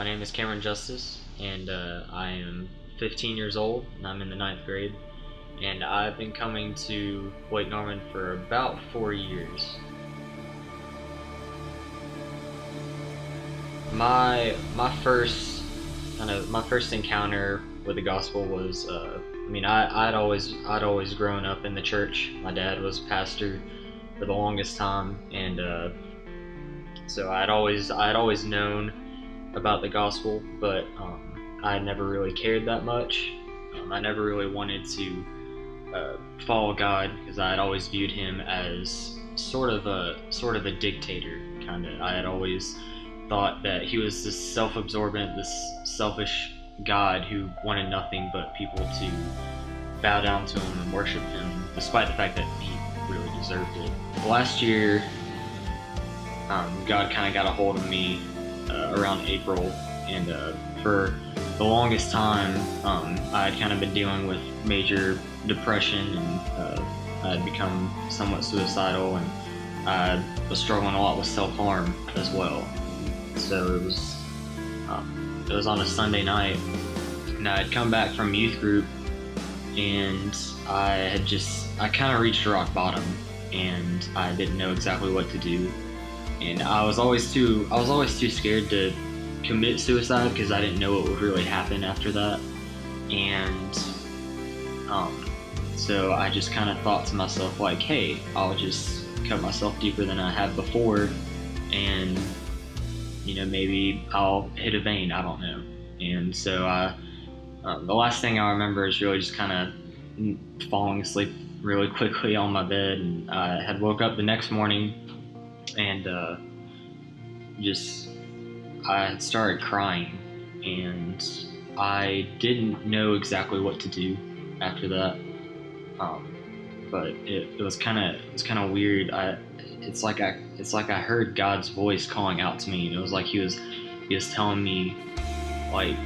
My name is Cameron Justice, and I am 15 years old, and I'm in the 9th grade. And I've been coming to Lake Norman for about 4 years. My first encounter with the gospel was, I'd always grown up in the church. My dad was pastor for the longest time, and so I'd always known about the gospel, but I never really cared that much. I never really wanted to follow God because I had always viewed him as sort of a dictator, kind of. I had always thought that he was this self-absorbent, this selfish God who wanted nothing but people to bow down to him and worship him, despite the fact that he really deserved it. Last year, God kind of got a hold of me around April, and for the longest time I had kind of been dealing with major depression, and I had become somewhat suicidal, and I was struggling a lot with self-harm as well. So it was on a Sunday night, and I had come back from youth group, and I kind of reached rock bottom, and I didn't know exactly what to do. And I was always too scared to commit suicide because I didn't know what would really happen after that. And so I just kind of thought to myself, like, hey, I'll just cut myself deeper than I have before, and maybe I'll hit a vein, I don't know. And so the last thing I remember is really just kind of falling asleep really quickly on my bed, and I had woke up the next morning, and I had started crying, and I didn't know exactly what to do after that. But it was kind of weird. It's like I heard God's voice calling out to me, and it was like he was telling me, like,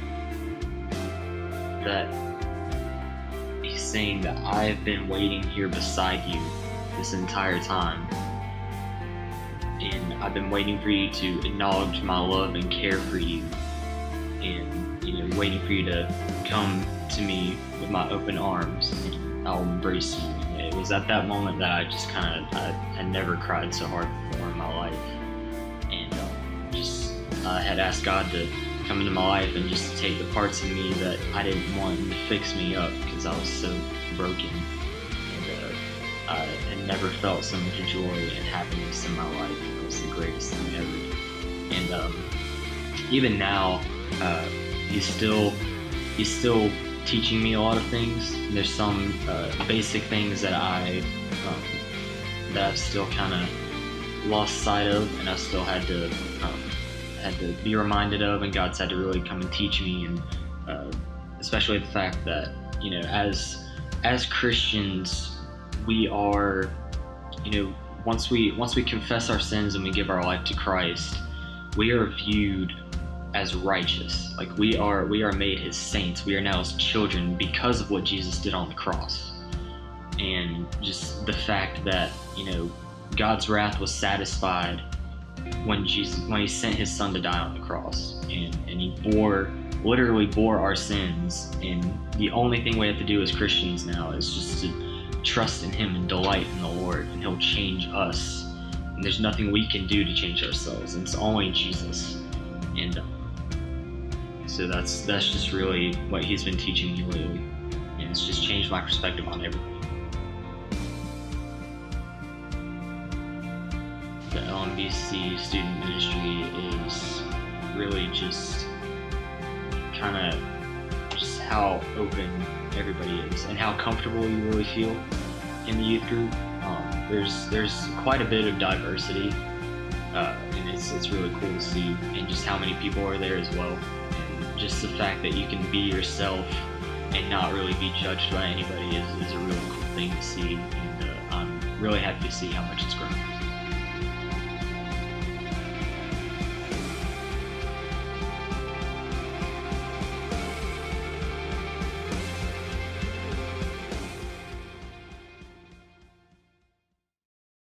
that he's saying that I've been waiting here beside you this entire time, and I've been waiting for you to acknowledge my love and care for you, and waiting for you to come to me with my open arms, and I'll embrace you. And it was at that moment that I just I had never cried so hard before in my life, and I had asked God to come into my life and just take the parts of me that I didn't want him to fix me up because I was so broken. I had never felt so much joy and happiness in my life. It was the greatest thing ever. And even now, he's still teaching me a lot of things. There's some basic things that I've still kind of lost sight of, and I still had to be reminded of, and God's had to really come and teach me. And especially the fact that as Christians, we are, once we confess our sins and we give our life to Christ, we are viewed as righteous. Like, we are made his saints. We are now his children because of what Jesus did on the cross. And just the fact that, God's wrath was satisfied when he sent his son to die on the cross, and he literally bore our sins. And the only thing we have to do as Christians now is just to trust in him and delight in the Lord, and he'll change us. And there's nothing we can do to change ourselves, and it's only Jesus. And so that's just really what he's been teaching me lately, and it's just changed my perspective on everything. The LNBC Student Ministry is really just just how open everybody is and how comfortable you really feel in the youth group. There's quite a bit of diversity, and it's really cool to see, and just how many people are there as well, and just the fact that you can be yourself and not really be judged by anybody is a really cool thing to see, and I'm really happy to see how much it's grown.